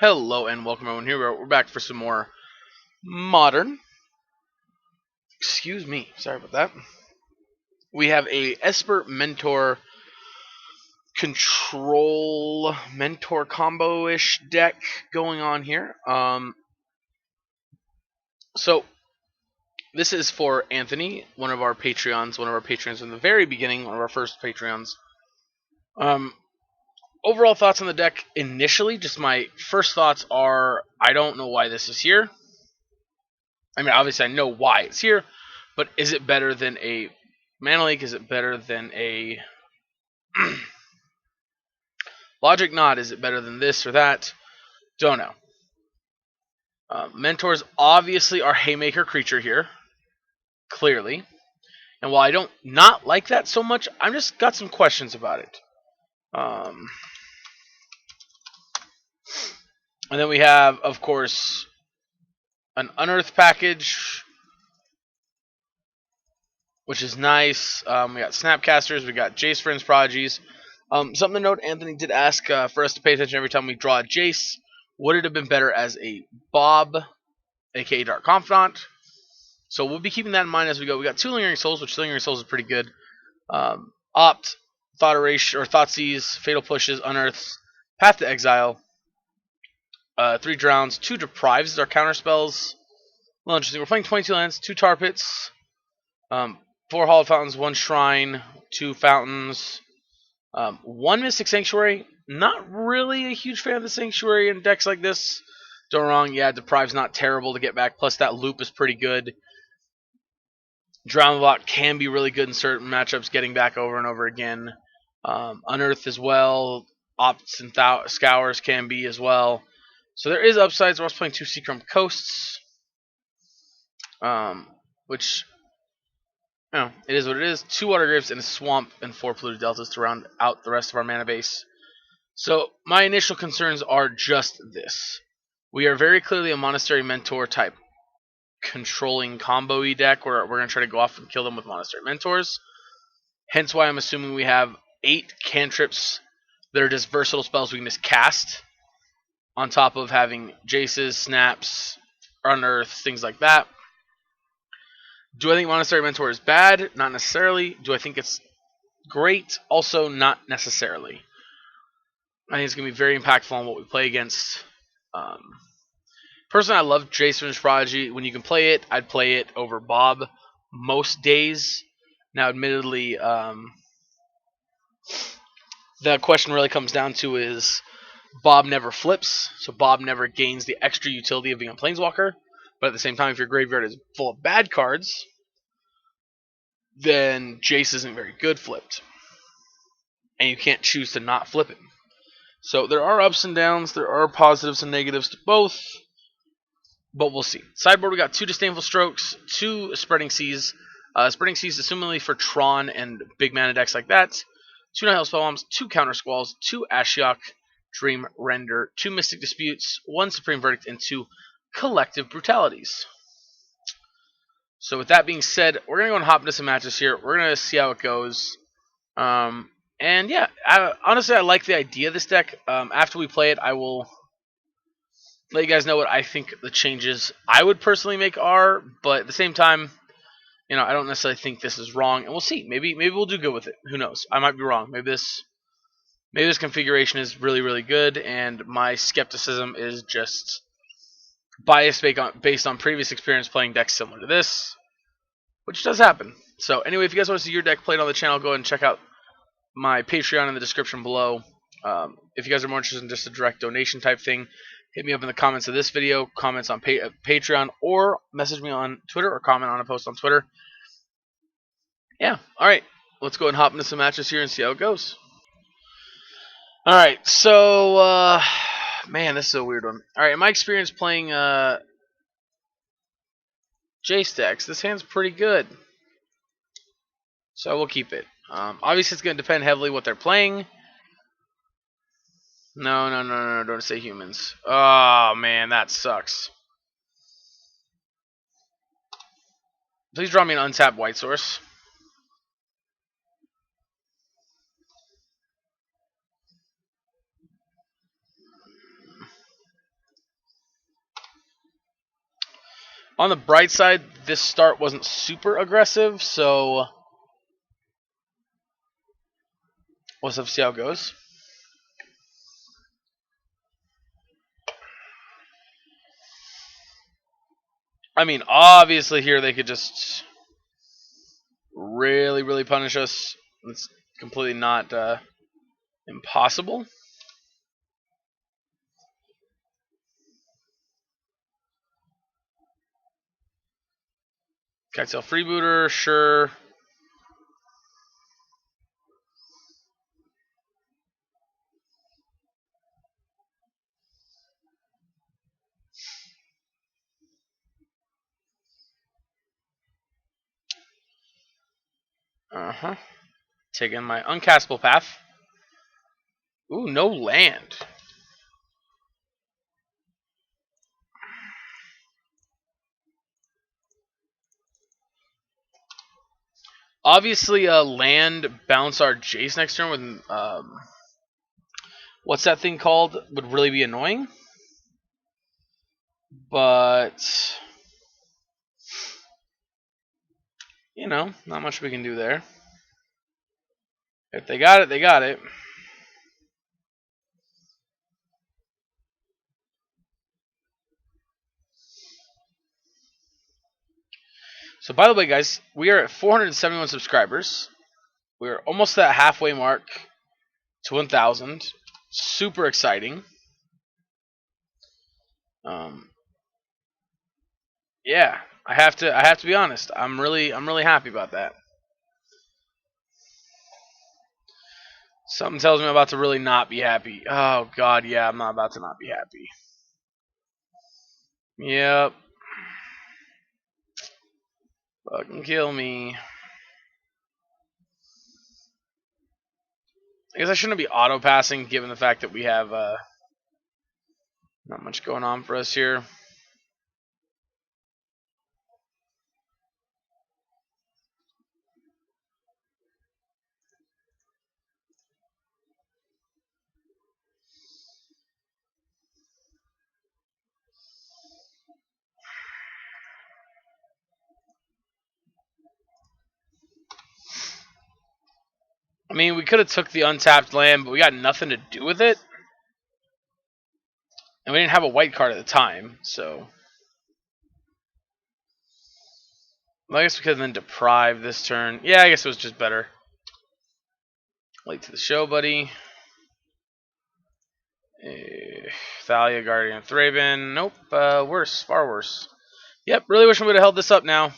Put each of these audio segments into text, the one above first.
Hello and welcome everyone. Here we're back for some more modern. Excuse me, sorry about that. We have a Esper Mentor control mentor combo-ish deck going on here. So this is for Anthony, one of our patrons in the very beginning, one of our first Patreons. Um, Overall thoughts on the deck initially, just my first thoughts are I don't know why this is here. I mean, obviously I know why it's here, but is it better than a Mana Leak? Is it better than a Logic Knot? Is it better than this or that? Don't know. Mentors obviously are Haymaker creature here, clearly. And while I don't not like that so much, I've just got some questions about it. And then we have, of course, an Unearth package, which is nice. We got Snapcasters, we got Jace Friends Prodigies. Something to note, Anthony did ask for us to pay attention every time we draw a Jace. Would it have been better as a Bob, aka Dark Confidant? So we'll be keeping that in mind as we go. We got 2 Lingering Souls, which Lingering Souls is pretty good. Opt, Thought Erasure, or Thoughtseize, Fatal Pushes, Unearths, Path to Exile, 3 Drowns, 2 Deprives is our counter spells. Well, interesting. We're playing 22 lands, 2 Tar Pits, 4 Hallowed Fountains, 1 Shrine, 2 Fountains, 1 Mystic Sanctuary. Not really a huge fan of the Sanctuary in decks like this. Don't get me wrong, yeah, Deprive's not terrible to get back, plus that loop is pretty good. Drown the Lock can be really good in certain matchups, getting back over and over again. Unearth as well. Opts and Scours can be as well. So there is upsides. We're also playing 2 Seacrum Coasts, which, you know, it is what it is. 2 Water Graves and a Swamp and 4 Polluted Deltas to round out the rest of our mana base. So my initial concerns are just this. We are very clearly a Monastery Mentor type controlling combo-y deck where we're going to try to go off and kill them with Monastery Mentors. Hence why I'm assuming we have 8 cantrips that are just versatile spells we can just cast, on top of having Jaces, Snaps, Unearths, things like that. Do I think Monastery Mentor is bad? Not necessarily. Do I think it's great? Also not necessarily. I think it's going to be very impactful on what we play against. Personally, I love Jason's Prodigy. When you can play it, I'd play it over Bob most days. Now, admittedly, the question really comes down to is Bob never flips, so Bob never gains the extra utility of being a Planeswalker. But at the same time, if your graveyard is full of bad cards, then Jace isn't very good flipped. And you can't choose to not flip it. So there are ups and downs, there are positives and negatives to both. But we'll see. Sideboard, we got 2 Disdainful Strokes, 2 Spreading Seas. Spreading Seas, assumingly for Tron and big mana decks like that. 2 Nihil Spellbombs, 2 Counter Squalls, 2 Ashiok, Dream Render, 2 Mystic Disputes, 1 Supreme Verdict, and 2 Collective Brutalities. So with that being said, we're going to go and hop into some matches here. We're going to see how it goes. And yeah, honestly, I like the idea of this deck. After we play it, I will let you guys know what I think the changes I would personally make are, but at the same time, you know, I don't necessarily think this is wrong, and we'll see. Maybe we'll do good with it. Who knows? I might be wrong. Maybe this configuration is really, really good, and my skepticism is just biased based on previous experience playing decks similar to this, which does happen. So anyway, if you guys want to see your deck played on the channel, go ahead and check out my Patreon in the description below. If you guys are more interested in just a direct donation type thing, hit me up in the comments of this video, comments on Patreon, or message me on Twitter, or comment on a post on Twitter. Yeah, alright. Let's go and hop into some matches here and see how it goes. Alright, so, man, this is a weird one. Alright, in my experience playing Jace decks, this hand's pretty good. So we'll keep it. Obviously, it's going to depend heavily what they're playing. No, don't say humans. Oh, man, that sucks. Please draw me an untapped white source. On the bright side, this start wasn't super aggressive, so let's see how it goes. I mean, obviously here they could just really, really punish us. It's completely not impossible. Cocktail freebooter, sure. Uh-huh. Taking my uncastable path. Ooh, no land. Obviously, land bounce our Jace next turn with what's that thing called would really be annoying. But you know, not much we can do there. If they got it, they got it. So by the way, guys, we are at 471 subscribers. We're almost at that halfway mark to 1,000. Super exciting. Yeah, I have to be honest. I'm really happy about that. Something tells me I'm about to really not be happy. Oh god, yeah, I'm not about to not be happy. Yep. Fucking kill me. I guess I shouldn't be auto passing given the fact that we have not much going on for us here. I mean, we could have took the untapped land, but we got nothing to do with it. And we didn't have a white card at the time, so well, I guess we could then deprive this turn. Yeah, I guess it was just better. Late to the show, buddy. Thalia, Guardian of Thraben. Nope, worse, far worse. Yep, really wishing we would have held this up now.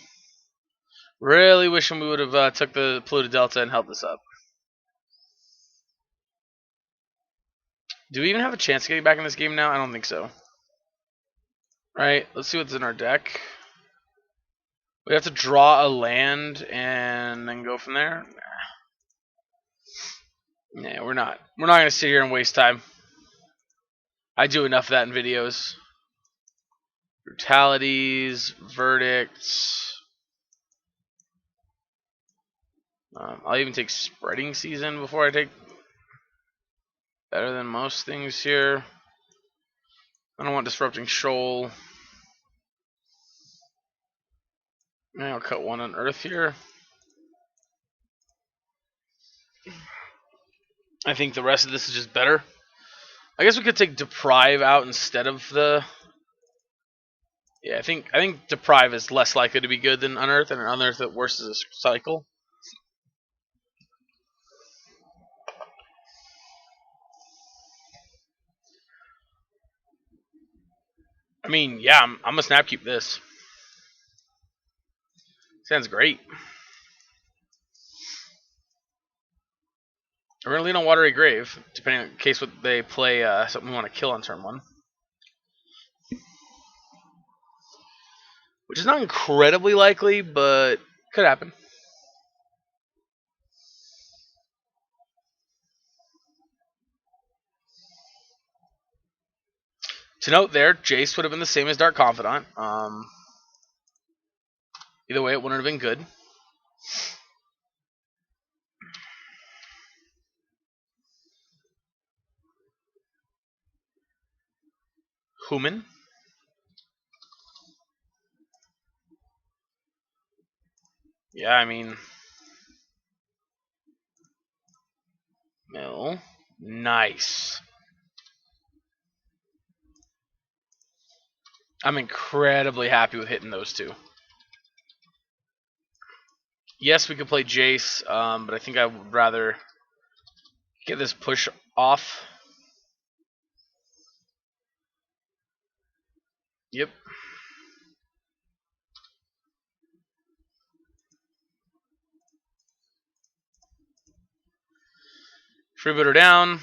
Really wishing we would have took the Polluted Delta and held this up. Do we even have a chance of getting back in this game now? I don't think so. Right, let's see what's in our deck. We have to draw a land and then go from there. Nah, we're not. We're not gonna sit here and waste time. I do enough of that in videos. Brutalities, verdicts. I'll even take spreading season before I take better than most things here. I don't want disrupting shoal. Maybe I'll cut one on earth here. I think the rest of this is just better. I guess we could take deprive out instead of the. Yeah, I think deprive is less likely to be good than unearth, and unearth at worst is a cycle. I mean, yeah, I'm gonna snap keep this. Sounds great. We're gonna lean on Watery Grave, depending on in case what they play something we want to kill on turn 1. Which is not incredibly likely, but could happen. To note there, Jace would have been the same as Dark Confidant. Either way, it wouldn't have been good. Human. Yeah, I mean, mill. Nice. I'm incredibly happy with hitting those two. Yes, we could play Jace, but I think I would rather get this push off. Yep. Freebooter down.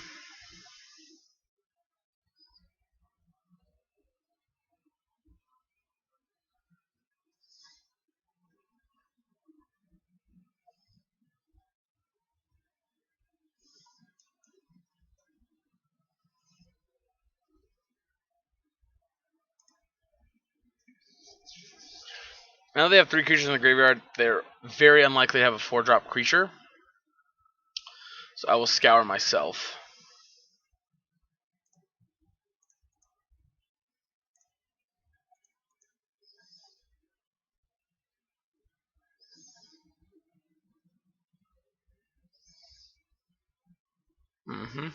Now they have 3 creatures in the graveyard. They're very unlikely to have a 4-drop creature. So I will scour myself. Mm-hmm.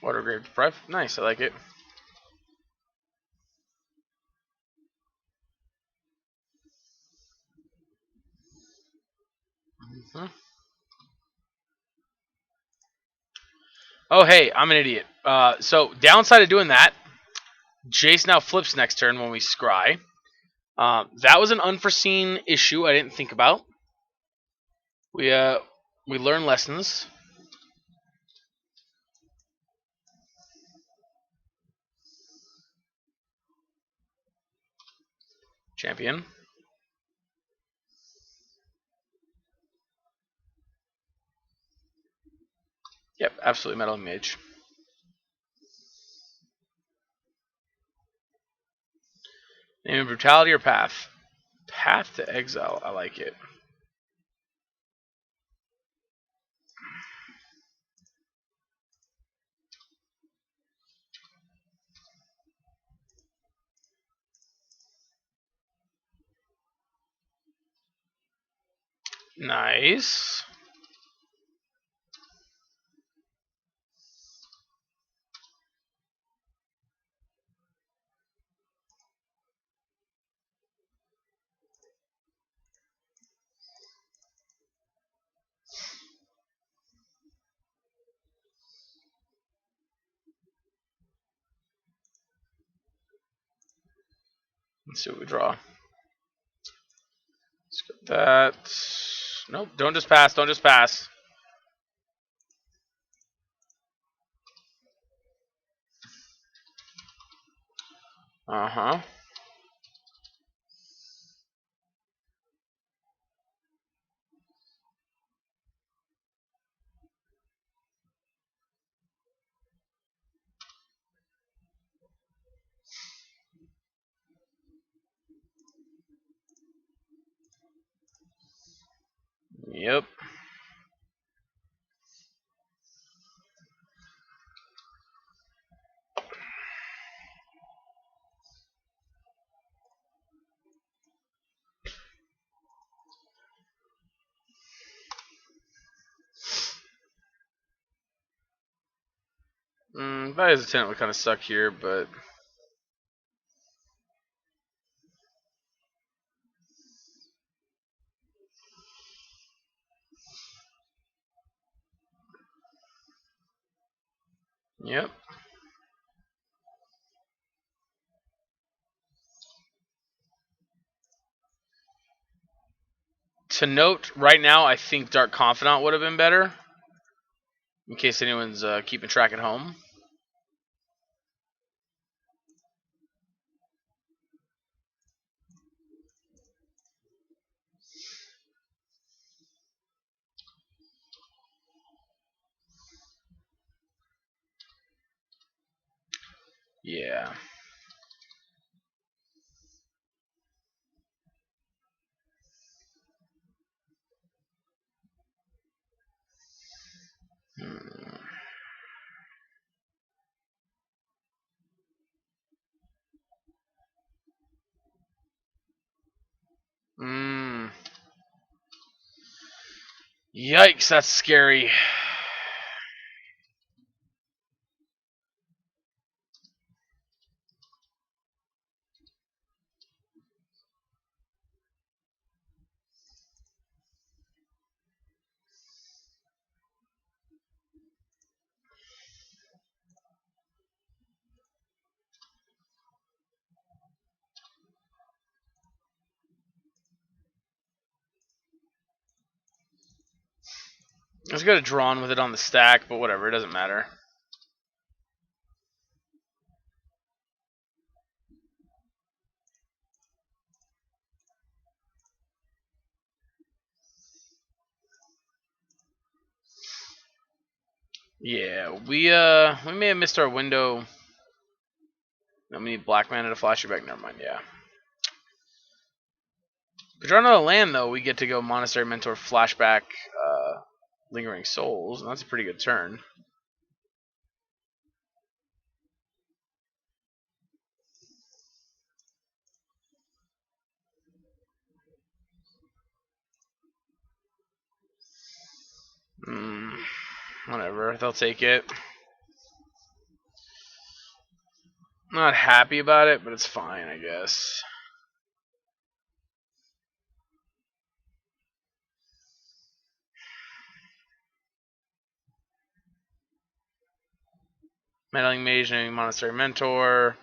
Watergrave Deprive. Nice, I like it. Mm-hmm. Oh, hey, I'm an idiot. So, downside of doing that, Jace now flips next turn when we scry. That was an unforeseen issue I didn't think about. We learn lessons. Champion. Yep, absolutely Metal Mage. Name of Brutality or Path? Path to Exile. I like it. Nice. Let's see what we draw. Let's get that. Nope, don't just pass. Don't just pass. Uh-huh. Yep. Value's a tenant would kind of suck here, but yep. To note, right now, I think Dark Confidant would have been better, in case anyone's keeping track at home. Yeah. Hmm. Yikes, that's scary. I was gonna drawn with it on the stack, but whatever, it doesn't matter. Yeah, we may have missed our window. No, we need black mana to flash it back. Never mind. Yeah. If we draw another land, though, we get to go Monastery Mentor, flashback, Lingering Souls, and that's a pretty good turn. Whatever, they'll take it. Not happy about it, but it's fine, I guess. Meddling Mage, Monastery Mentor.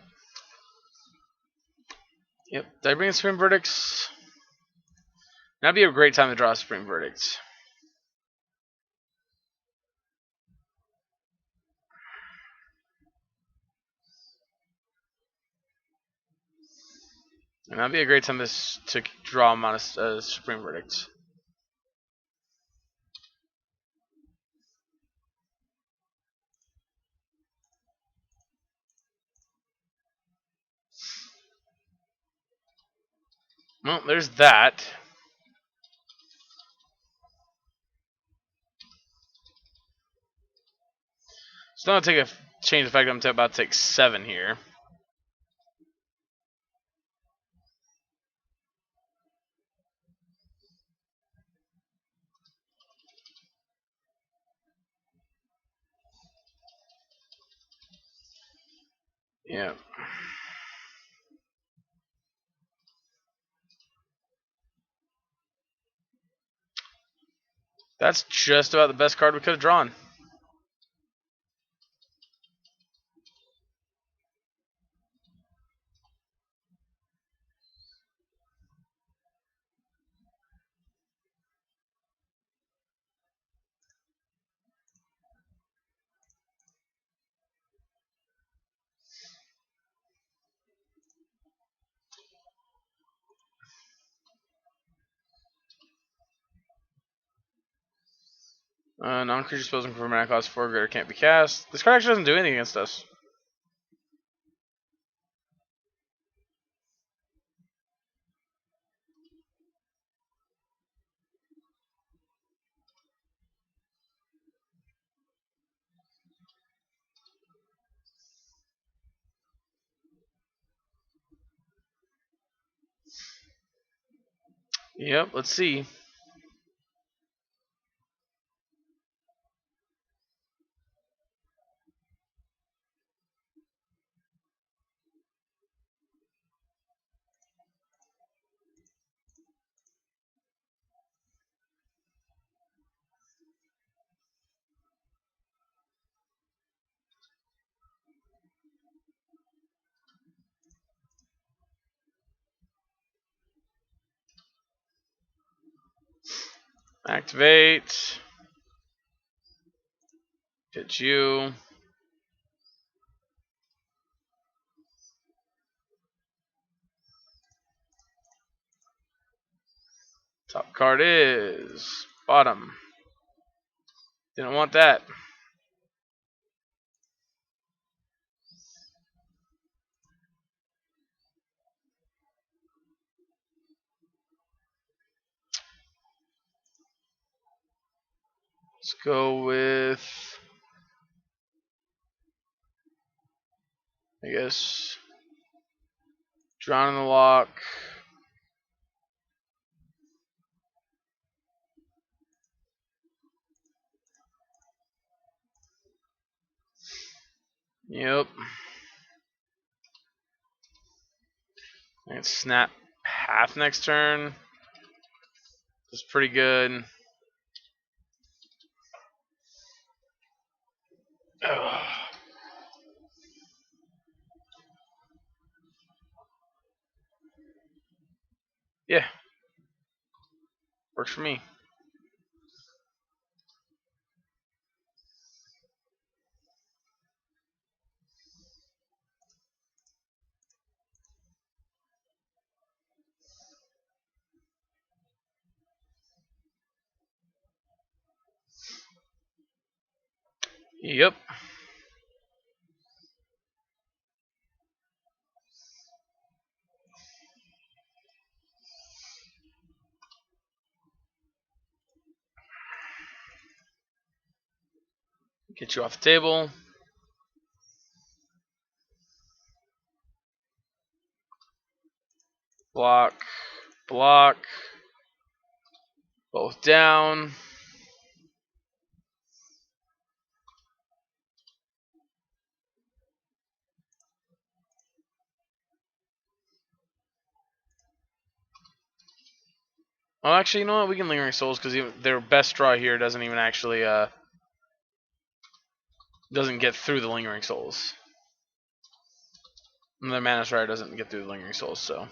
Yep. Did I bring in Supreme Verdicts? That'd be a great time to draw Supreme Verdicts. And that'd be a great time to draw Supreme Verdicts. Well, there's that. So now I'll take a change effect. I'm about to take 7 here. Yeah. That's just about the best card we could have drawn. Non-creature spells for mana cost 4 greater can't be cast. This card actually doesn't do anything against us. Yep, let's see. Activate. Hit you. Top card is bottom. Didn't want that. Let's go with, I guess, Drown in the Lock. Yep. And snap half next turn. That's pretty good. Ugh. Yeah. Works for me. Yep. Get you off the table. Block. Block. Both down. Oh, actually, you know what? We can Lingering Souls because their best draw here doesn't even actually doesn't get through the Lingering Souls. And the Mana Strider doesn't get through the Lingering Souls, so.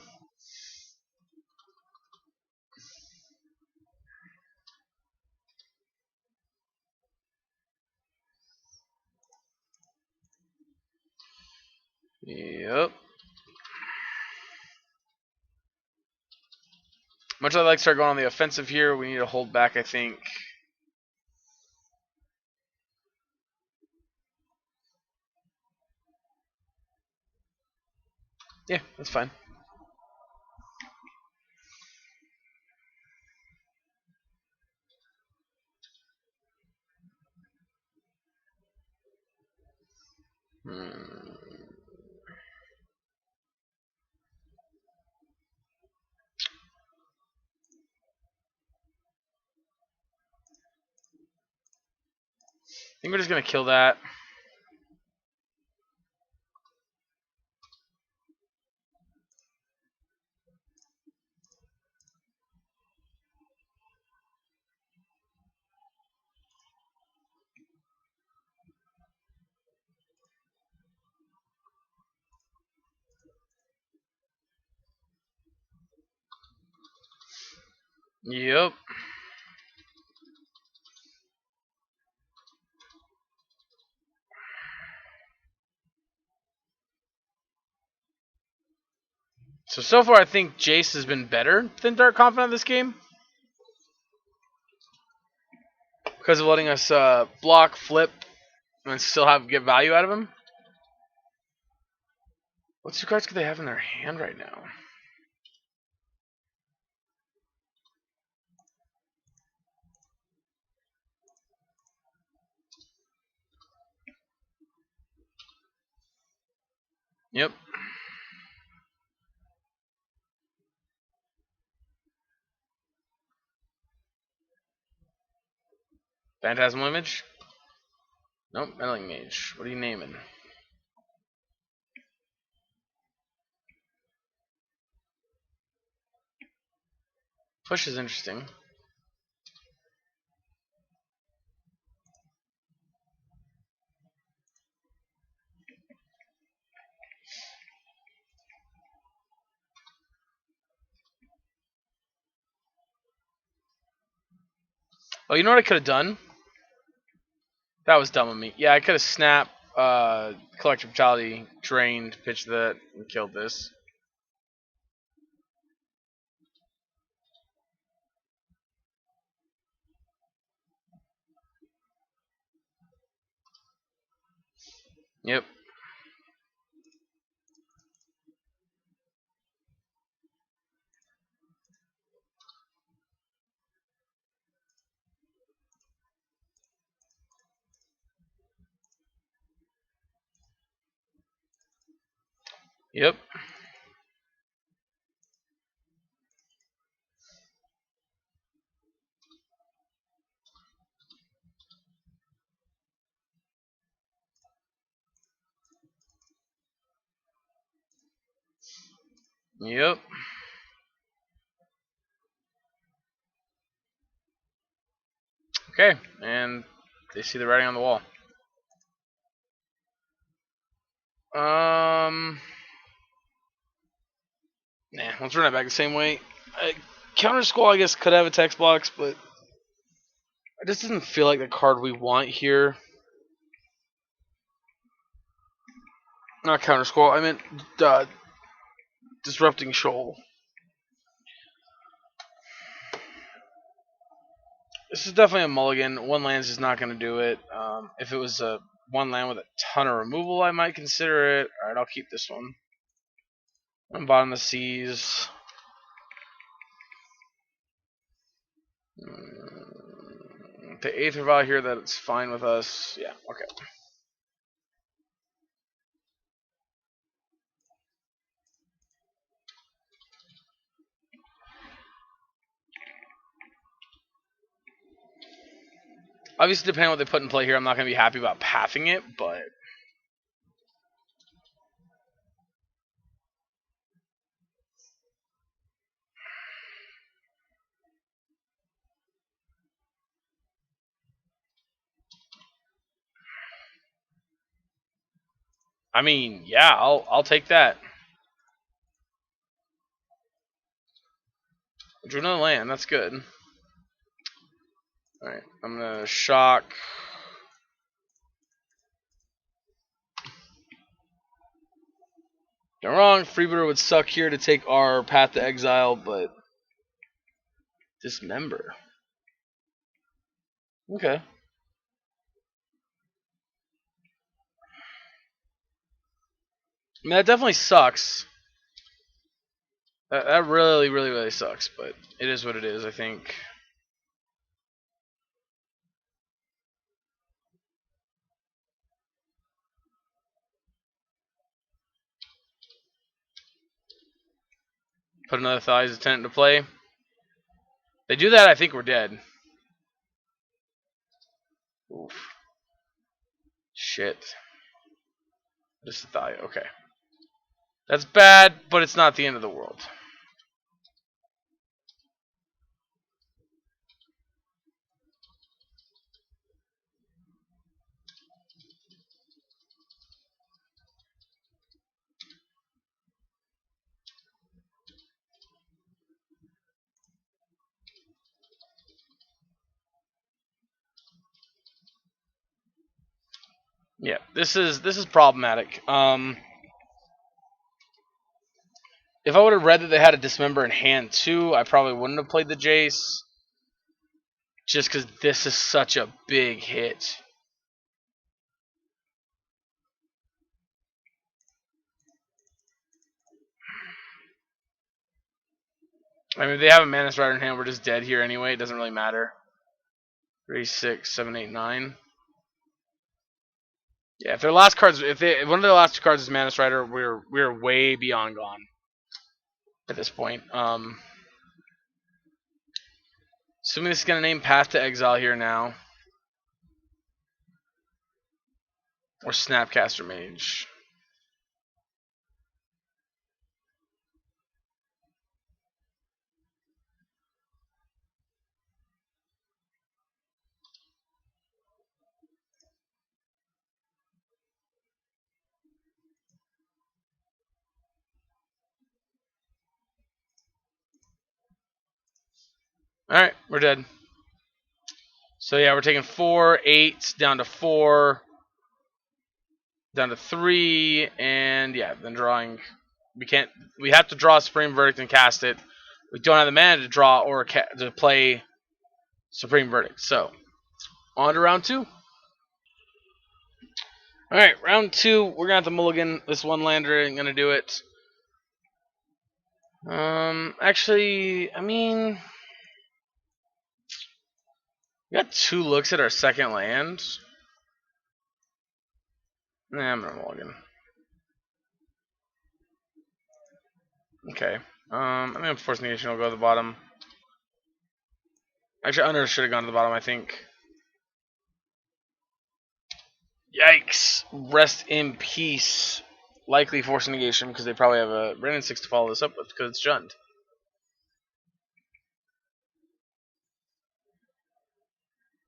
Yep. Much as I'd like to start going on the offensive here, we need to hold back, I think. Yeah, that's fine. I think we're just going to kill that. Yep. So far, I think Jace has been better than Dark Confidant this game. Because of letting us block, flip, and still get value out of him. What two cards could they have in their hand right now? Yep. Phantasmal Image? Nope, Meddling Mage. What are you naming? Push is interesting. Oh, you know what I could have done? That was dumb of me. Yeah, I could have snapped Collective Brutality, drained, pitched that, and killed this. Yep. Yep. Yep. Okay, and they see the writing on the wall. Nah, let's run it back the same way. Counter Skull, I guess, could have a text box, but it just doesn't feel like the card we want here. Not Counter Skull, I meant Disrupting Shoal. This is definitely a mulligan. One land's just not going to do it. If it was a one land with a ton of removal, I might consider it. Alright, I'll keep this one. I'm bottom of the seas. The Aether Vial here, that's fine with us. Yeah, okay. Obviously, depending on what they put in play here, I'm not going to be happy about pathing it, but... I mean, yeah, I'll take that. Drew another land, that's good. Alright, I'm going to shock. Don't wrong, Freebooter would suck here to take our Path to Exile, but... Dismember. Okay. I mean, that definitely sucks. That really, really, really sucks, but it is what it is, I think. Put another Thighs Tenant into play. They do that, I think we're dead. Oof. Shit. Just a Thigh, okay. That's bad, but it's not the end of the world. Yeah, this is problematic. If I would have read that they had a Dismember in hand too, I probably wouldn't have played the Jace. Just because this is such a big hit. I mean, if they have a Mana Strider in hand, we're just dead here anyway. It doesn't really matter. 3, 6, 7, 8, 9. Yeah, if their last cards, if one of their last two cards is Mana Strider, we're way beyond gone at this point. Assuming this is gonna name Path to Exile here now, or Snapcaster Mage. All right, we're dead. So yeah, we're taking 4, 8 down to 4, down to 3, and yeah, then drawing. We have to draw Supreme Verdict and cast it. We don't have the mana to draw or to play Supreme Verdict. So on to round 2. All right, round 2. We're gonna have to mulligan. This one lander ain't gonna do it. Actually, I mean, we got 2 looks at our second land. Nah, I'm gonna mulligan. Okay. I think Force Negation will go to the bottom. Actually, Unearth should have gone to the bottom, I think. Yikes. Rest in peace. Likely Force Negation, because they probably have a Brandon 6 to follow this up with, because it's Jund.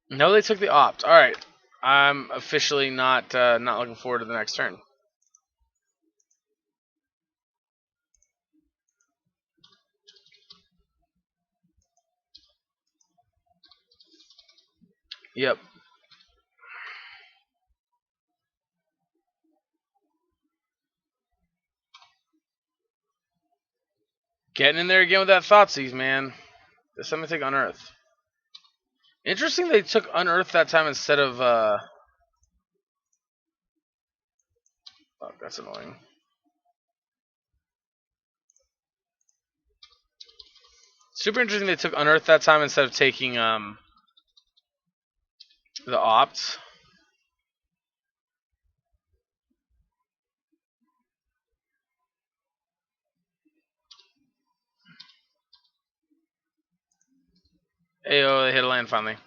No, they took the opt. Alright. I'm officially not looking forward to the next turn. Yep. Getting in there again with that Thoughtseize, man. This time I take Unearth. Interesting they took Unearth that time instead of, Oh, that's annoying. Super interesting they took Unearth that time instead of taking, the opt. Ayo, they hit a land finally.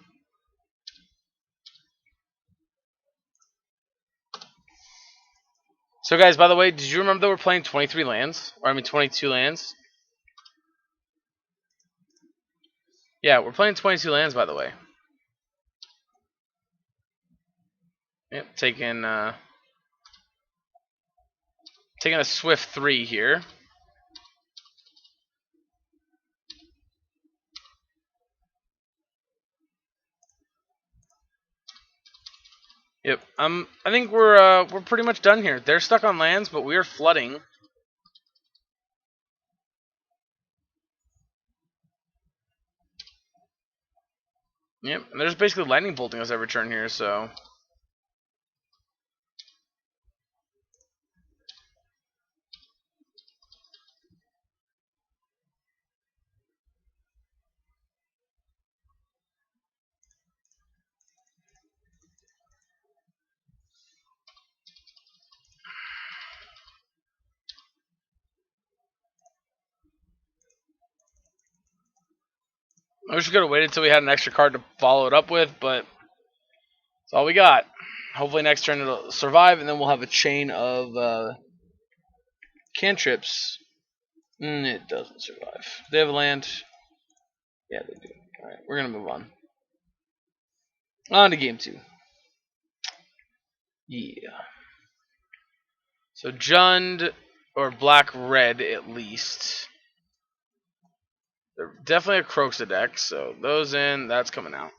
So guys, by the way, did you remember that we're playing 23 lands? Or I mean 22 lands? Yeah, we're playing 22 lands, by the way. Yep, taking a Swift 3 here. Yep, I think we're pretty much done here. They're stuck on lands, but we are flooding. Yep, and they're just basically lightning bolting us every turn here, so. I wish we could have waited until we had an extra card to follow it up with, but that's all we got. Hopefully next turn it'll survive, and then we'll have a chain of cantrips. It doesn't survive. They have a land. Yeah, they do. Alright, we're going to move on. On to game 2. Yeah. So Jund, or Black-Red at least. They're definitely a Croxa deck, so those in, that's coming out.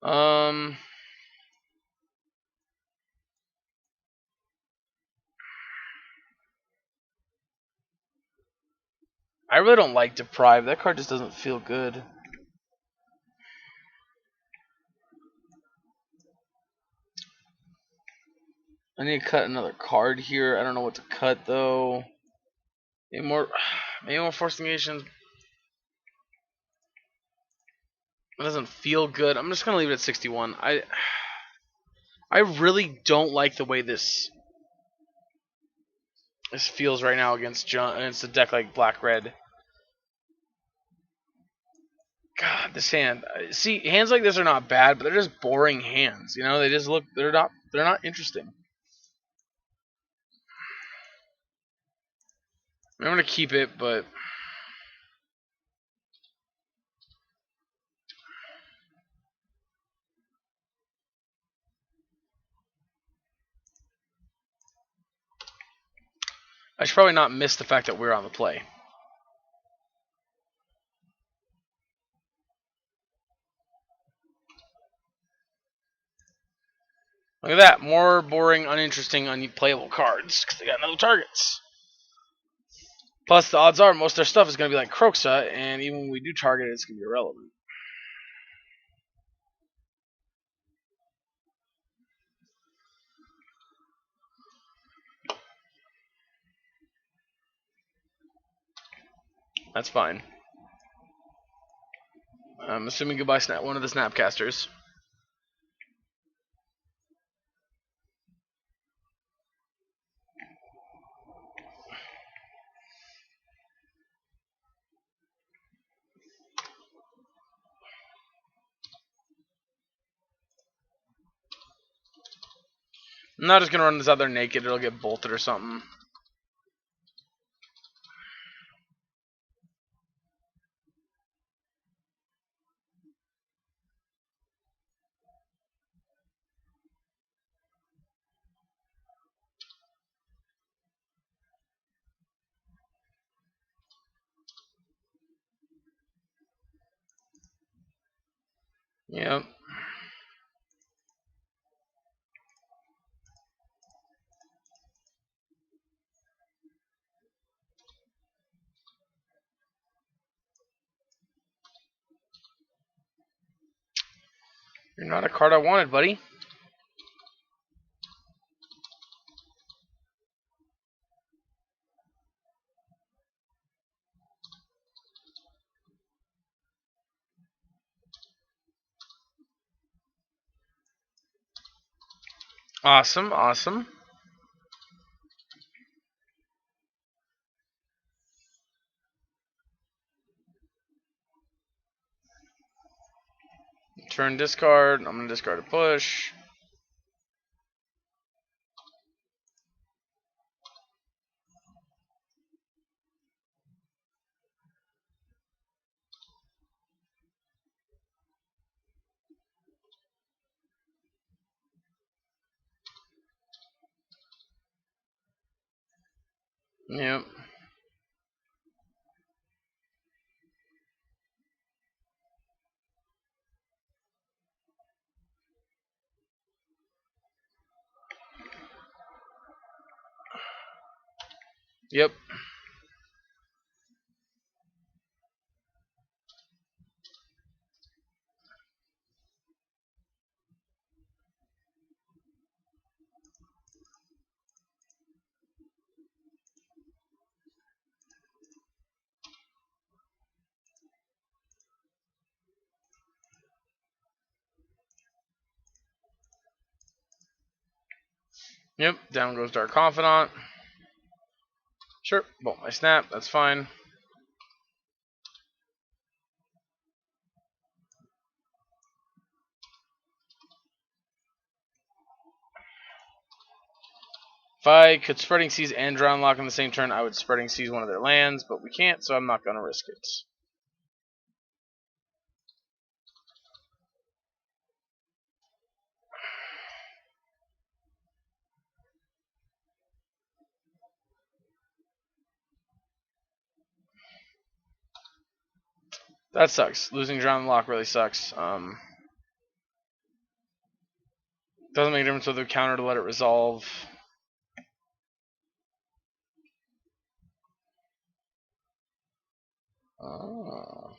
I really don't like Deprive. That card just doesn't feel good. I need to cut another card here. I don't know what to cut though. Maybe more Force Negations. It doesn't feel good. I'm just gonna leave it at 61. I really don't like the way this feels right now against a deck like Black-Red. God, this hand. See, hands like this are not bad, but they're just boring hands. You know, they just look. They're not interesting. I'm gonna keep it, but I should probably not miss the fact that we're on the play. Look at that. More boring, uninteresting, unplayable cards because they got no targets. Plus, the odds are most of their stuff is going to be like Croxa, and even when we do target it, it's going to be irrelevant. That's fine. I'm assuming goodbye one of the Snapcasters. I'm not just gonna run this out there naked. It'll get bolted or something. Yep. You're not a card I wanted, buddy. Awesome, awesome. Turn discard. I'm gonna discard a push. Yep. Yep. Yep. Down goes Dark Confidant. Sure. Bolt my snap. That's fine. If I could Spreading Seas and Drown Lock on the same turn, I would Spreading Seas one of their lands, but we can't, so I'm not going to risk it. That sucks. Losing Drown Lock really sucks. Doesn't make a difference with the counter to let it resolve. Oh.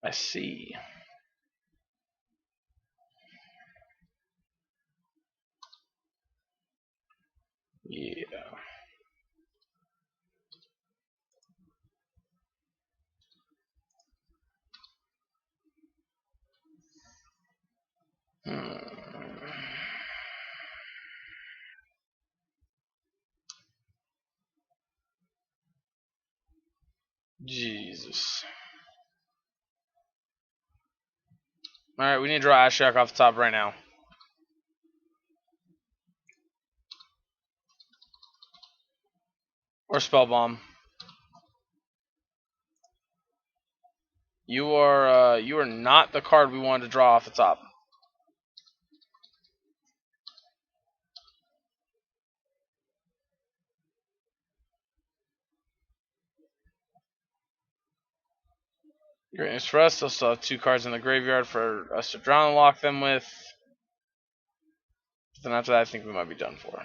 I see. Yeah. Jesus. Alright, we need to draw Ashok off the top right now. Or Spellbomb. You are not the card we wanted to draw off the top. Great news for us. They'll still have 2 cards in the graveyard for us to Drown and Lock them with. Then after that, I think we might be done for.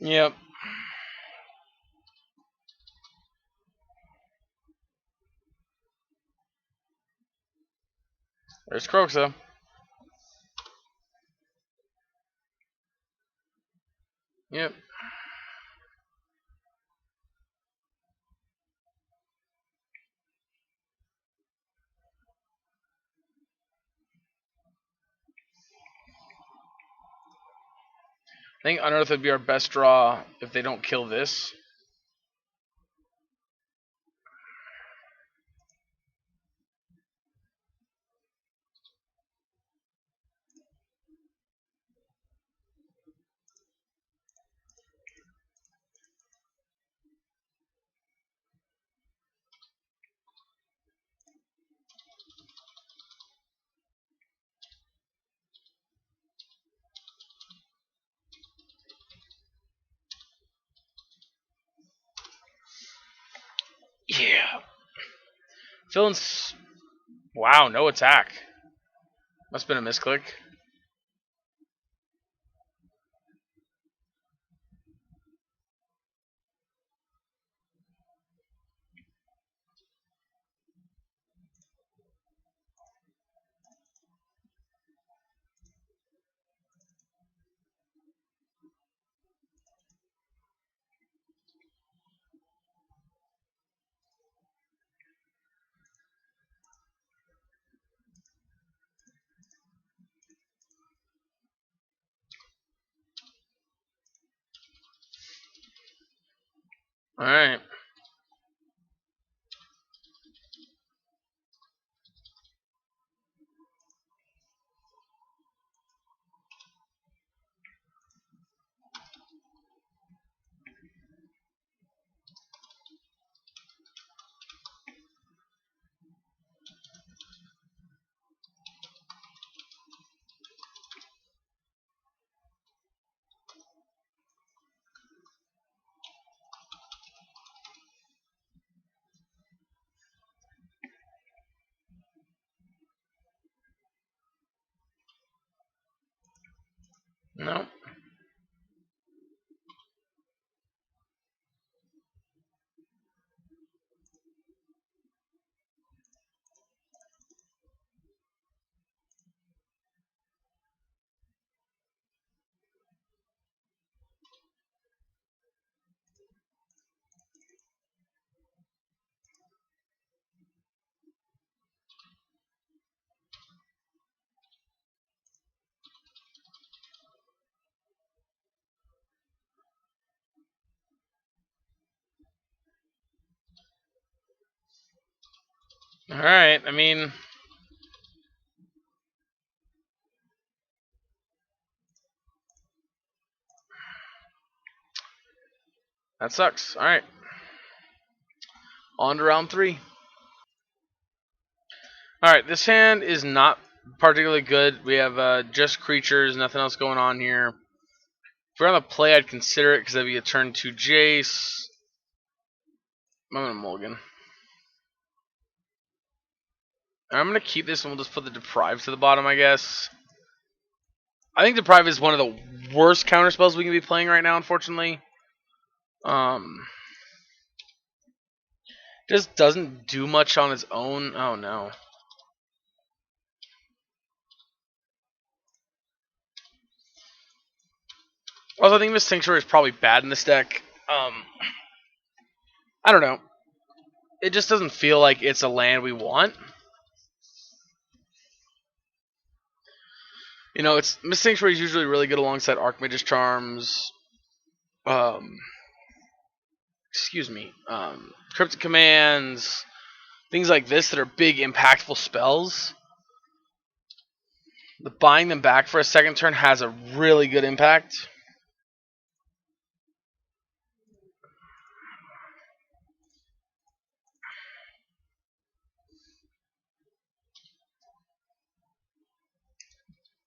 Yep. There's Croxa. Yep. I think Unearth would be our best draw if they don't kill this. Yeah. Feeling. Wow, no attack. Must have been a misclick. Alright. No. Alright, I mean. That sucks. Alright. On to round 3. Alright, this hand is not particularly good. We have just creatures, nothing else going on here. If we're on the play, I'd consider it because that'd be a turn 2 Jace. I'm going to mulligan. I'm going to keep this and we'll just put the Deprive to the bottom, I guess. I think Deprive is one of the worst counter spells we can be playing right now, unfortunately. Just doesn't do much on its own. Oh, no. Also, I think Miss Tincture is probably bad in this deck. I don't know. It just doesn't feel like it's a land we want. You know, it's Miss Sanctuary is usually really good alongside Archmage's Charms. Excuse me. Cryptic Commands, things like this that are big, impactful spells. The buying them back for a second turn has a really good impact.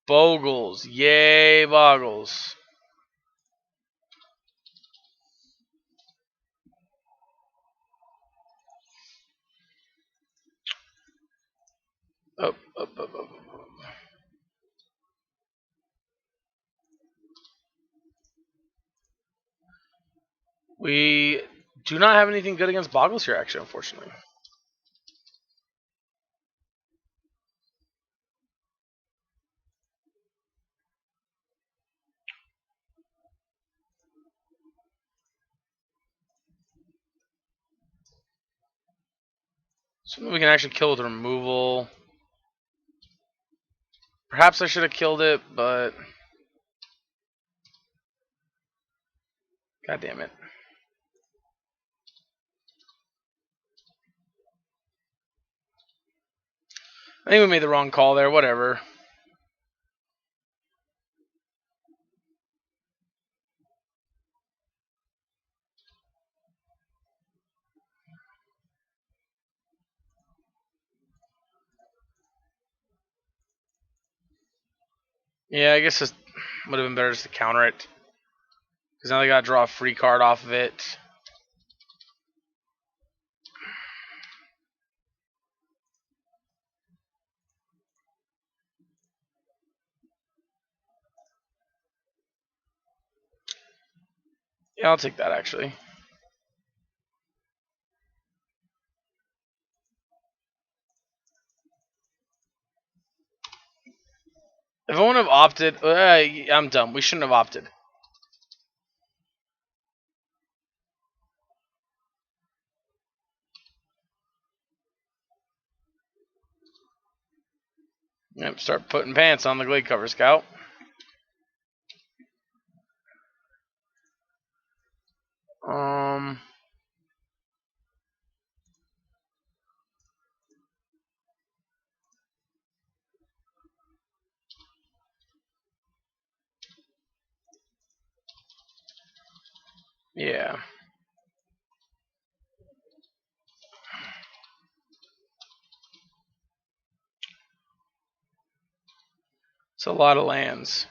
Bogles, yay, Boggles. Up, up, up, up. We do not have anything good against Boggles here, actually, unfortunately. Something we can actually kill with removal. Perhaps I should have killed it, but God damn it. I think we made the wrong call there. Whatever. Yeah, I guess it would have been better just to counter it. Because now they got to draw a free card off of it. Yeah, I'll take that actually. If I wouldn't have opted, I'm dumb. We shouldn't have opted. Yep, start putting pants on the Glade Cover Scout. Yeah. It's a lot of lands.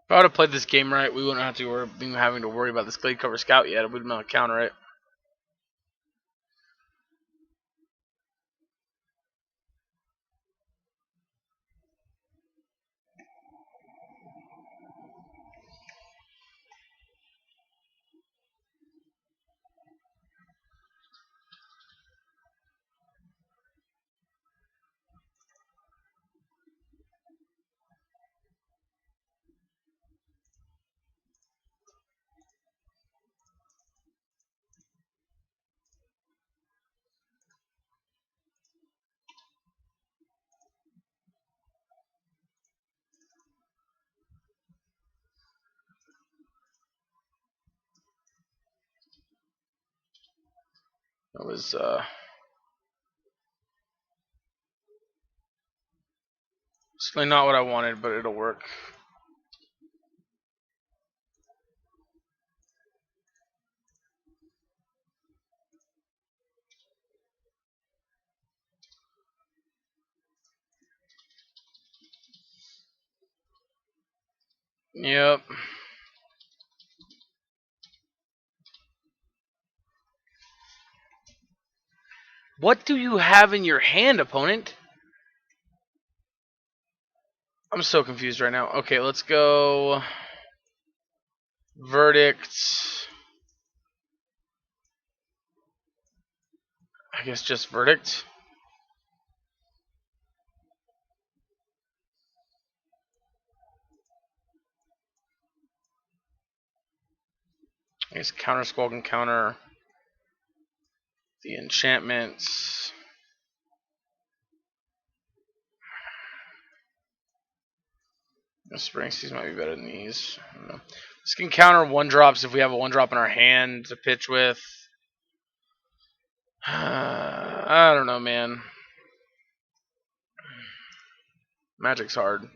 If I would have played this game right, we wouldn't have to be having to worry about this Glade Cover Scout yet. We'd not counter it. That was certainly not what I wanted, but it'll work. Yep. What do you have in your hand, opponent? I'm so confused right now. Okay, let's go. Verdict. I guess just Verdict. I guess Counter Squall can counter the enchantments. The Spring Seas might be better than these. I don't know. This can counter 1-drops if we have a 1-drop in our hand to pitch with. I don't know, man. Magic's hard.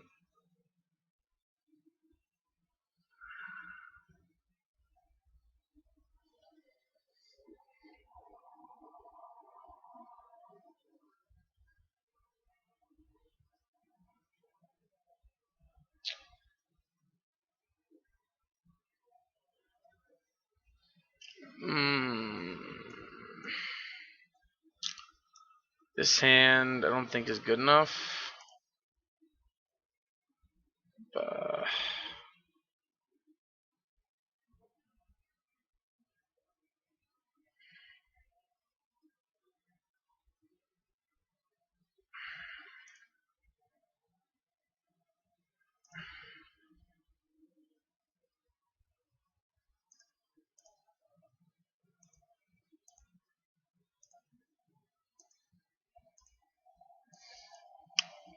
This hand I don't think is good enough.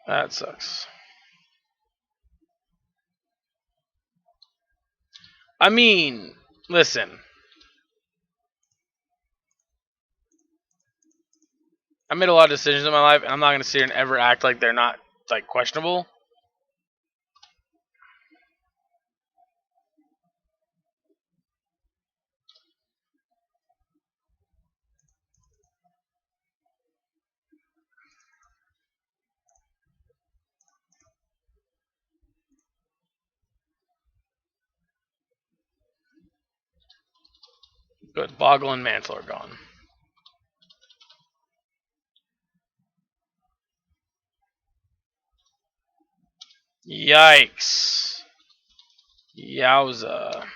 That sucks. I mean, listen. I made a lot of decisions in my life, and I'm not going to sit here and ever act like they're not like questionable. Good. Boggle and Mantle are gone. Yikes. Yowza.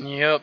Yep.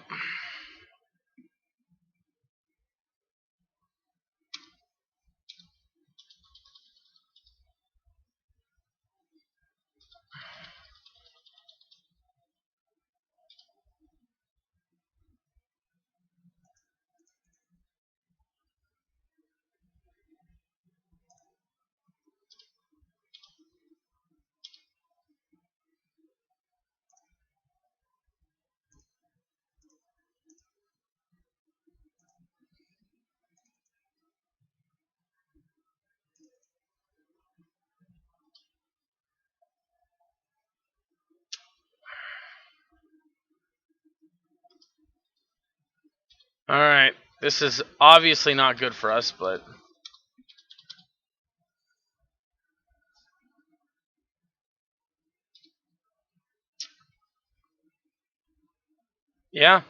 Alright. This is obviously not good for us, but... yeah.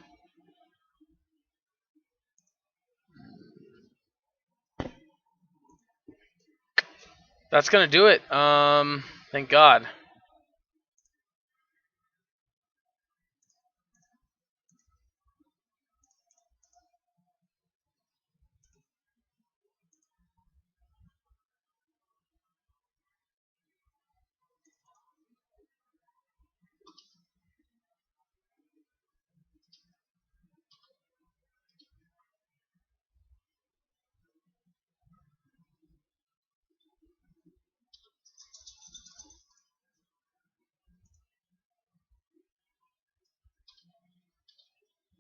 That's gonna do it. Thank God.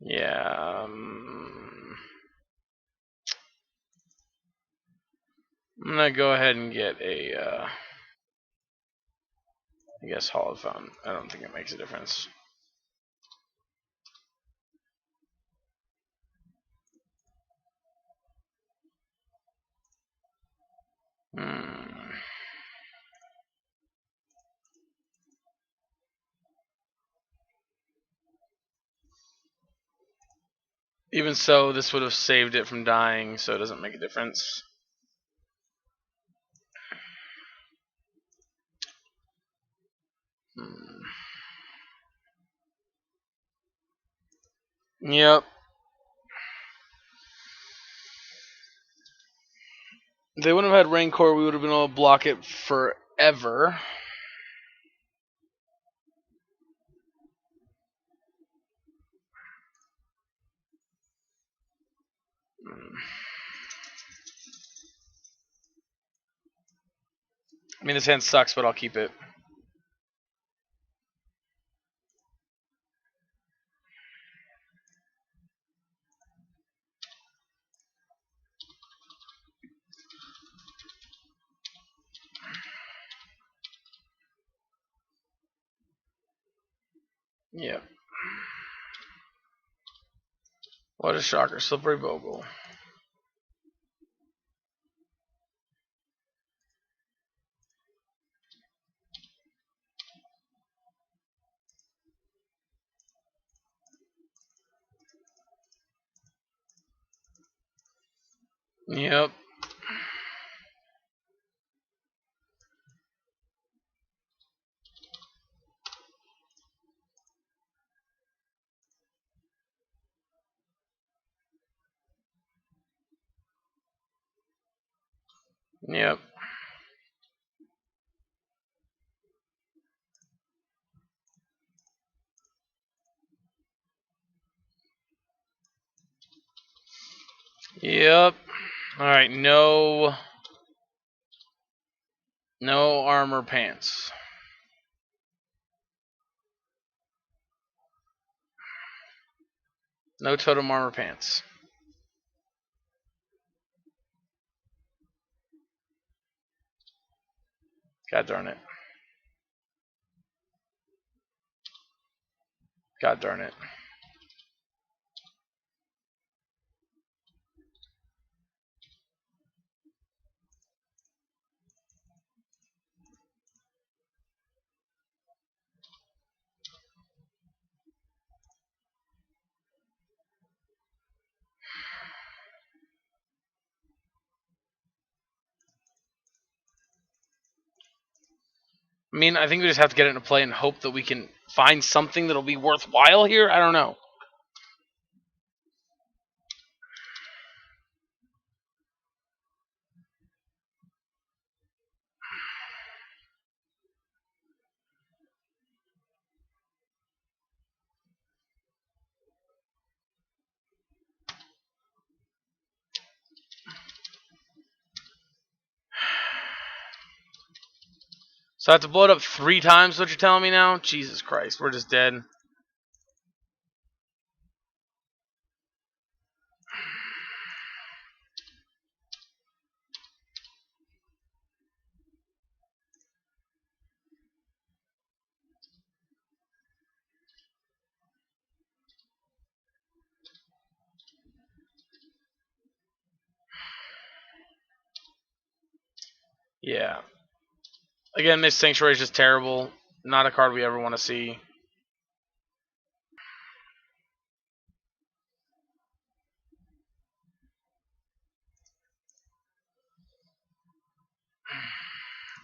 Yeah. I'm gonna go ahead and get a, I guess, Hollow Fountain. I don't think it makes a difference. Hmm. Even so, this would have saved it from dying, so it doesn't make a difference. Hmm. Yep. If they wouldn't have had Rancor, we would have been able to block it forever. Hmm. I mean, this hand sucks, but I'll keep it. Yep. What a shocker. Slippery Bogle. Yep. Yep. Yep. Alright, no armor pants. No totem armor pants. God darn it. God darn it. I mean, I think we just have to get it into play and hope that we can find something that'll be worthwhile here. I don't know. So I have to blow it up 3 times, what you're telling me now? Jesus Christ, we're just dead. Yeah. Again, Mist Sanctuary is just terrible. Not a card we ever want to see.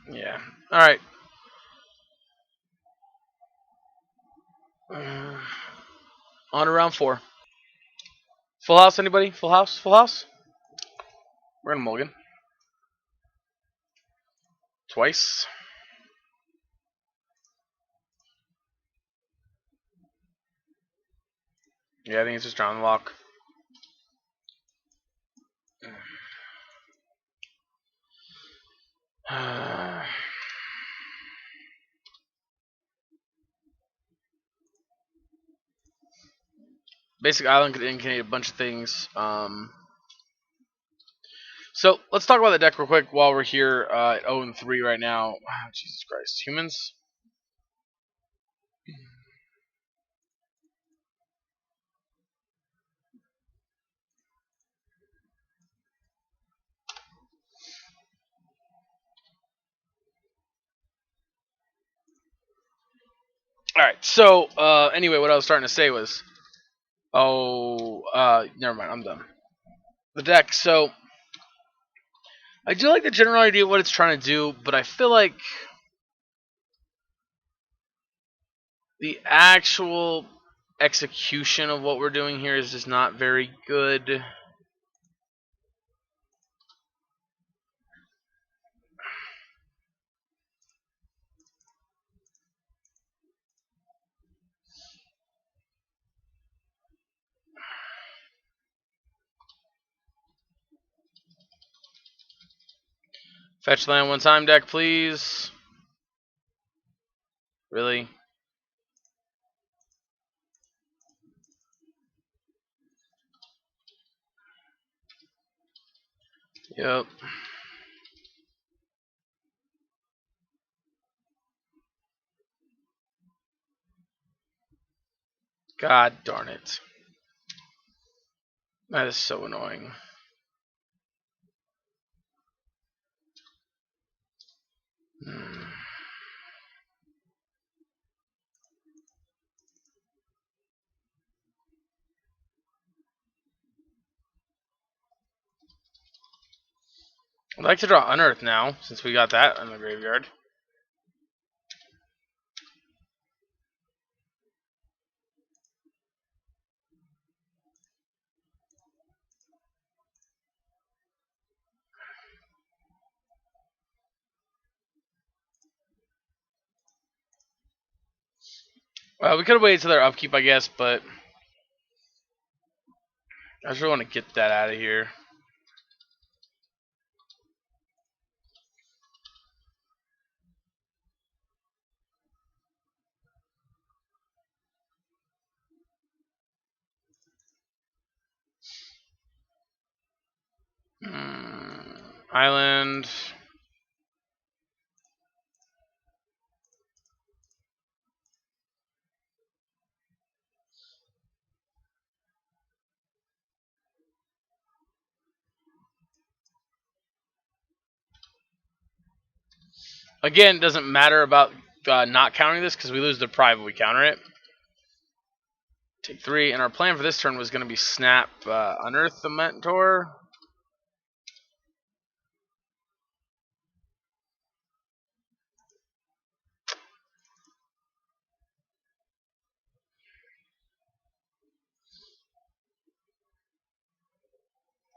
Yeah. Alright. On to round 4. Full house, anybody? Full house? Full house? We're in mulligan. Twice. Yeah, I think it's just Drown Lock. Basic Island could indicate a bunch of things. So let's talk about the deck real quick while we're here at 0-3 right now. Oh, Jesus Christ. Humans? Alright, so anyway, what I was starting to say was. Never mind, I'm done. The deck, so. I do like the general idea of what it's trying to do, but I feel like the actual execution of what we're doing here is just not very good. Fetch land 1 time, deck, please. Really? Yep. God darn it. That is so annoying. I'd like to draw Unearth now, since we got that in the graveyard. We could have waited till their upkeep, I guess, but I just really want to get that out of here. Island. Again, it doesn't matter about not countering this because we lose the private, we counter it. Take 3, and our plan for this turn was going to be snap Unearth the Mentor.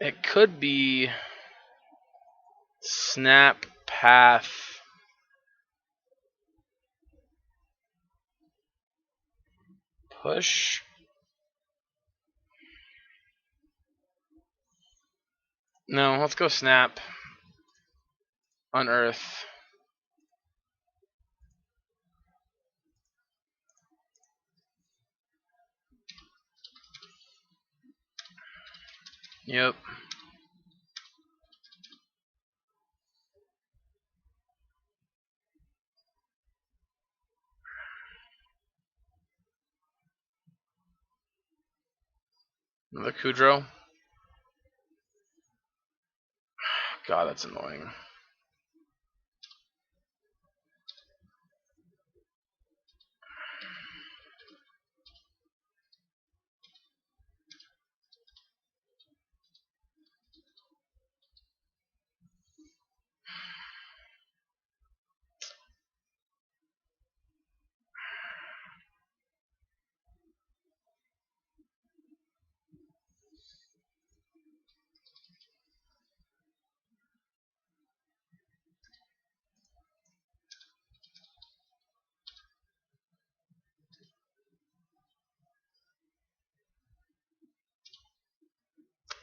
It could be snap path. Push. No, let's go snap. Unearth. Yep. Another Kudrow. God, that's annoying.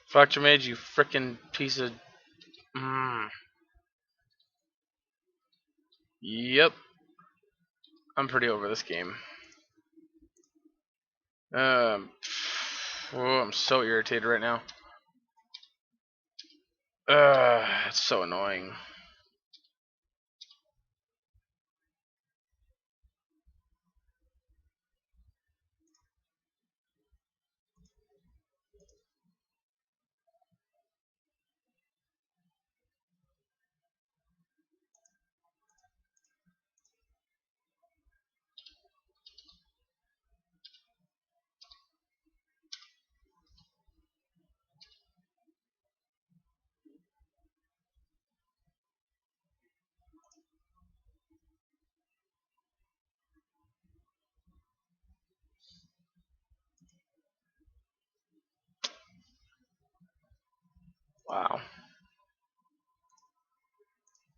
Fracture Mage, you frickin' piece of. Yep. I'm pretty over this game. Oh, I'm so irritated right now. It's so annoying. Wow.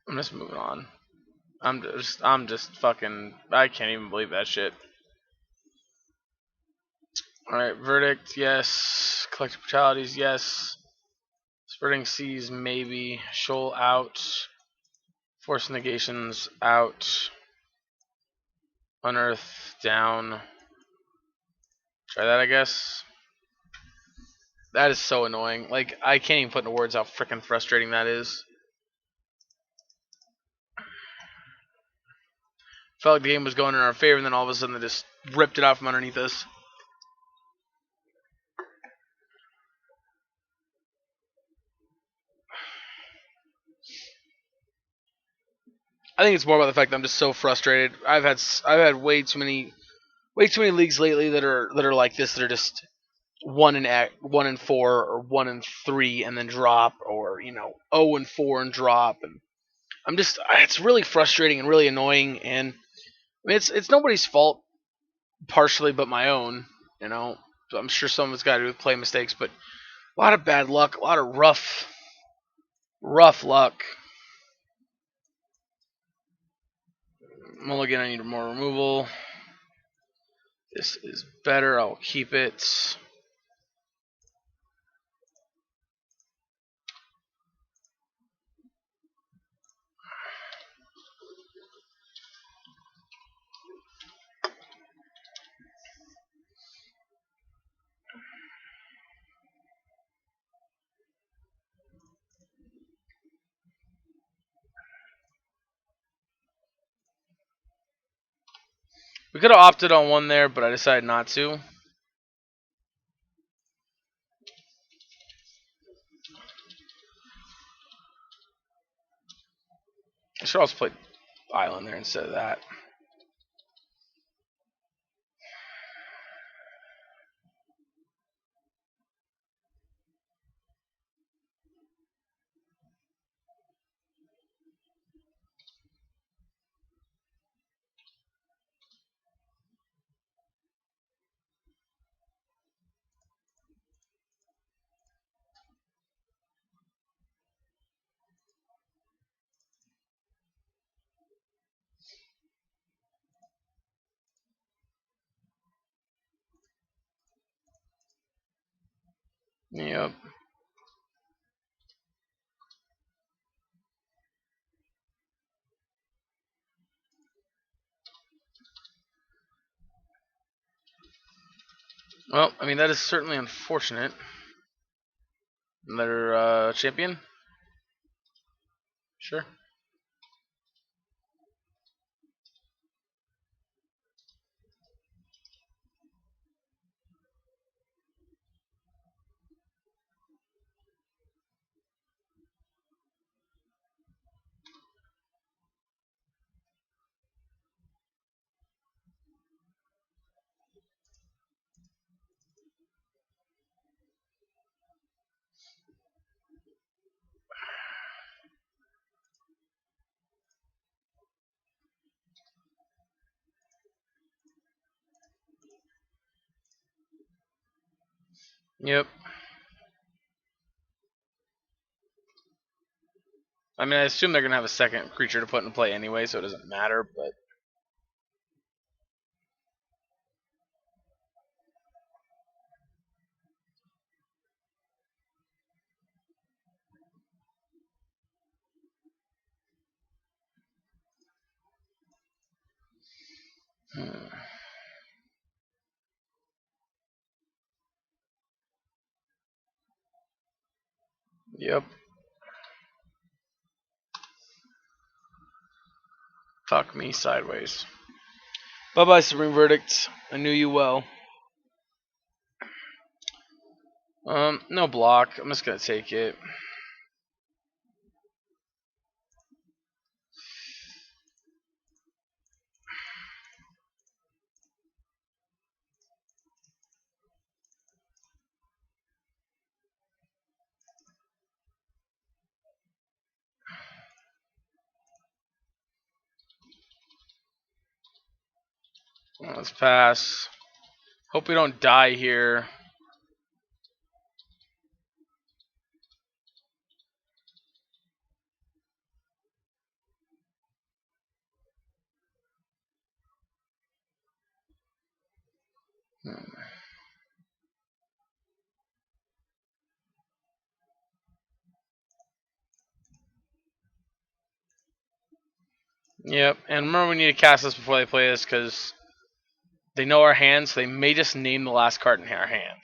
I'm just moving on. I'm just fucking. I can't even believe that shit. Alright, Verdict, yes. Collective Brutalities, yes. Spreading Seas, maybe. Shoal out. Force Negations, out. Unearth, down. Try that, I guess. That is so annoying. Like, I can't even put into words how freaking frustrating that is. Felt like the game was going in our favor, and then all of a sudden they just ripped it out from underneath us. I think it's more about the fact that I'm just so frustrated. I've had way too many leagues lately that are like this, that are just 1 and 4 or 1 and 3 and then drop, or 0 and 4 and drop. And it's really frustrating and really annoying. And I mean, it's nobody's fault partially but my own. So I'm sure some of it's got to do with play mistakes, but a lot of bad luck, a lot of rough luck. Mulligan, I need more removal. This is better. I'll keep it. We could have opted on one there, but I decided not to. I should also play Island there instead of that. Yep. Well, I mean, that is certainly unfortunate. Another champion? Sure. Yep. I mean, I assume they're going to have a second creature to put into play anyway, so it doesn't matter, but... Yep. Fuck me sideways. Bye-bye, Supreme Verdict. I knew you well. No block. I'm just going to take it. Let's pass. Hope we don't die here. Yep, and remember we need to cast this before they play this, because they know our hand, so they may just name the last card in our hand.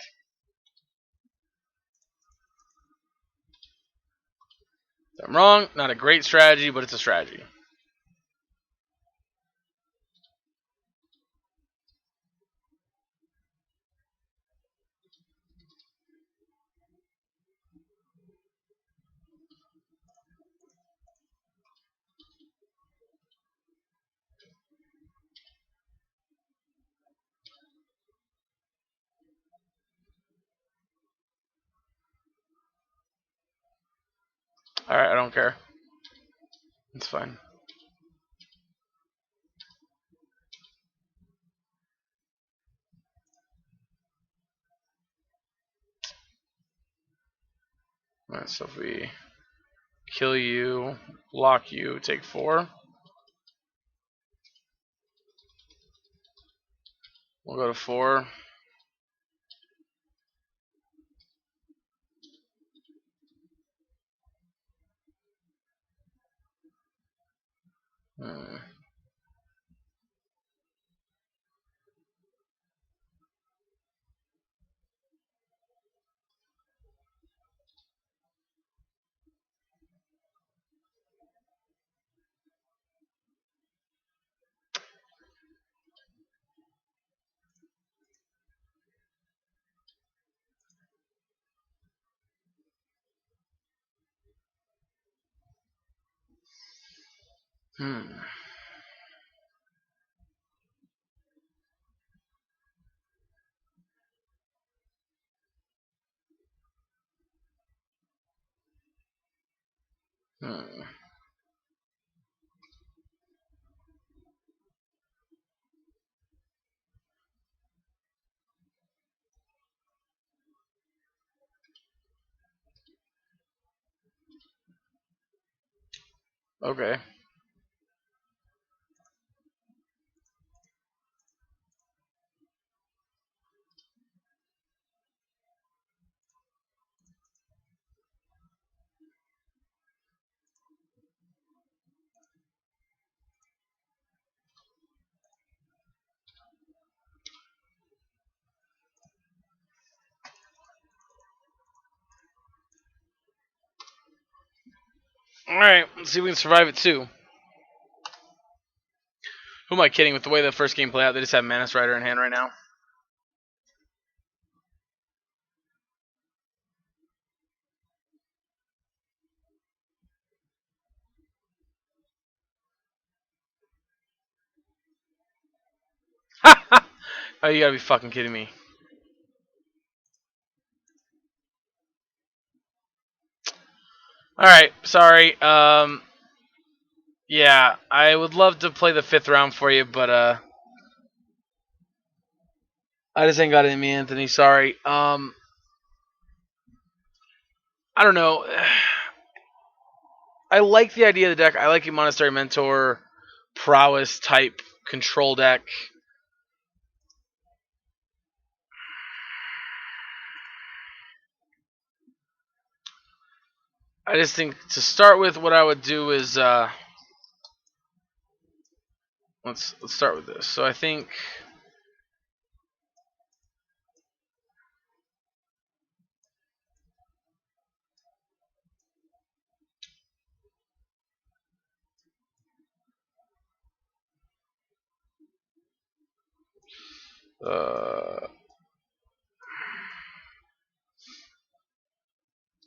If I'm wrong, not a great strategy, but it's a strategy. Alright, I don't care. It's fine. Alright, so if we kill you, block you, take 4. We'll go to 4. Hmm. Hmm. Hmm. Okay. Alright, let's see if we can survive it too. Who am I kidding with the way the first game played out? They just have Mana Strider in hand right now. Oh, you gotta be fucking kidding me. Alright, sorry. Yeah, I would love to play the 5th round for you, but I just ain't got it in me, Anthony. Sorry. I don't know. I like the idea of the deck. I like a Monastery Mentor prowess type control deck. I just think to start with, what I would do is let's start with this. So I think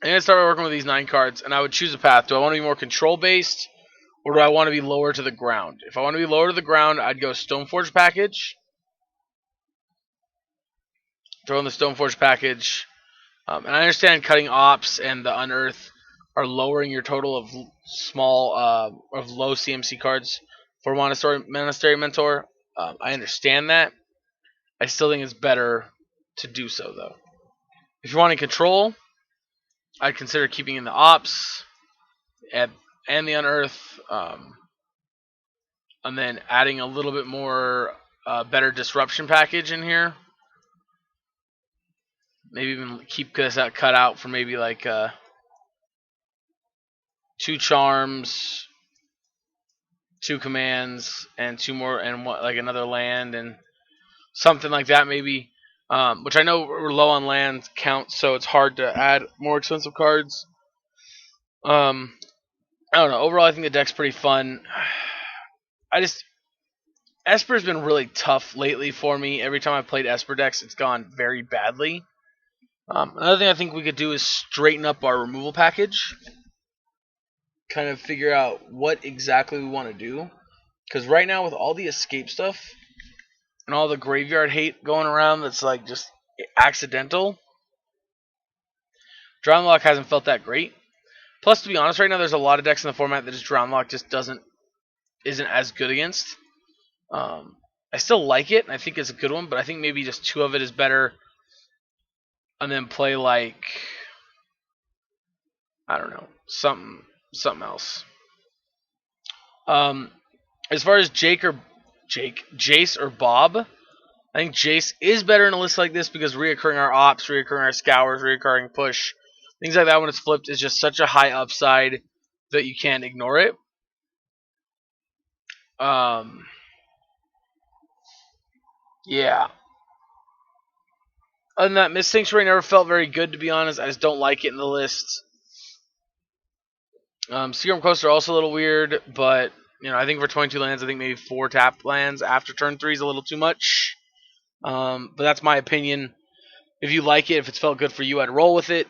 I'm gonna start by working with these 9 cards, and I would choose a path. Do I want to be more control based, or do I want to be lower to the ground? If I want to be lower to the ground, I'd go Stoneforge package. Throw in the Stoneforge package, and I understand cutting ops and the unearth are lowering your total of of low CMC cards for Monastery Mentor. I understand that. I still think it's better to do so though. If you're wanting control, I'd consider keeping in the ops and the unearth, and then adding a little bit more better disruption package in here. Maybe even keep this cut out for maybe like 2 charms, 2 commands, and 2 more, and like another land and something like that maybe. Which I know we're low on land count, so it's hard to add more expensive cards. I don't know. Overall, I think the deck's pretty fun. I just Esper's been really tough lately for me. Every time I've played Esper decks, it's gone very badly. Another thing I think we could do is straighten up our removal package. Kind of figure out what exactly we want to do. Because right now, with all the escape stuff and all the graveyard hate going around that's like just accidental, Drown Lock hasn't felt that great. Plus, to be honest, right now there's a lot of decks in the format that just Drown Lock just isn't as good against. I still like it, and I think it's a good one, but I think maybe just 2 of it is better, and then play like, I don't know, something else. As far as Jace or Bob, I think Jace is better in a list like this because reoccurring our ops, reoccurring our scours, reoccurring push, things like that when it's flipped is just such a high upside that you can't ignore it. Yeah. Other than that, Mist Sanctuary never felt very good, to be honest. I just don't like it in the list. Seagram Coaster also a little weird, but I think for 22 lands, I think maybe 4 tap lands after turn 3 is a little too much. But that's my opinion. If you like it, if it's felt good for you, I'd roll with it.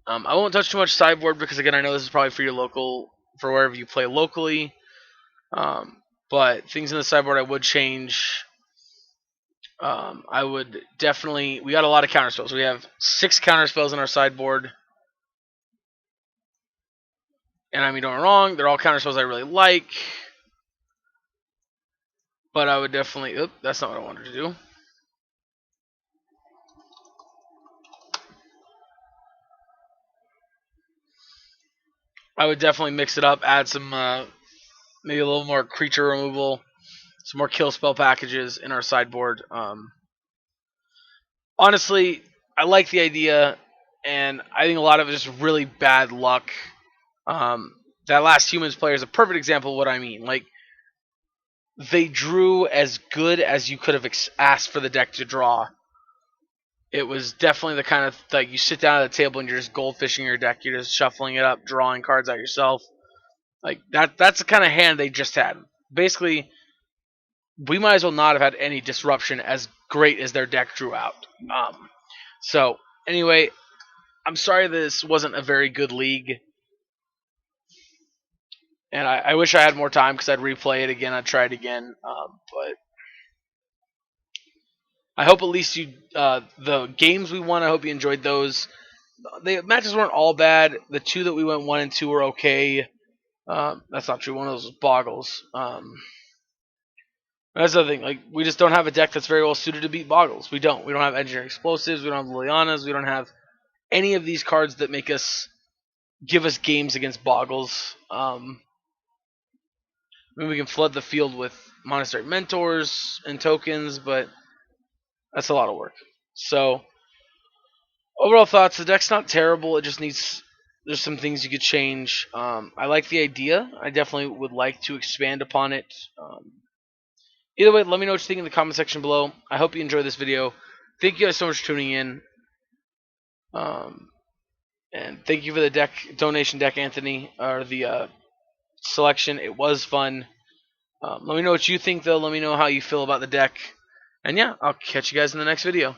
I won't touch too much sideboard because, again, I know this is probably for wherever you play locally. But things in the sideboard I would change. I would definitely. We got a lot of counter spells. We have 6 counter spells in our sideboard. And I mean, don't get me wrong, they're all counter spells I really like. But I would definitely. Oop, that's not what I wanted to do. I would definitely mix it up, add some maybe a little more creature removal, some more kill spell packages in our sideboard. Honestly, I like the idea, and I think a lot of it is just really bad luck. That last Humans player is a perfect example of what I mean. Like, they drew as good as you could have asked for the deck to draw. It was definitely the kind of, like, you sit down at the table and you're just goldfishing your deck. You're just shuffling it up, drawing cards out yourself. Like, that's the kind of hand they just had. Basically, we might as well not have had any disruption as great as their deck drew out. So, anyway, I'm sorry this wasn't a very good league. And I wish I had more time because I'd replay it again. I'd try it again. But I hope at least the games we won, I hope you enjoyed those. The matches weren't all bad. The 2 that we went 1 and 2 were okay. That's not true. One of those was Boggles. That's the other thing. Like, we just don't have a deck that's very well suited to beat Boggles. We don't. We don't have Engineering Explosives. We don't have Lilianas. We don't have any of these cards that give us games against Boggles. I mean, we can flood the field with Monastery Mentors and tokens, but that's a lot of work. So, overall thoughts, the deck's not terrible. It just there's some things you could change. I like the idea. I definitely would like to expand upon it. Either way, let me know what you think in the comment section below. I hope you enjoyed this video. Thank you guys so much for tuning in. And thank you for the deck donation deck, Anthony, or the selection. It was fun. Let me know what you think, though. Let me know how you feel about the deck. And yeah, I'll catch you guys in the next video.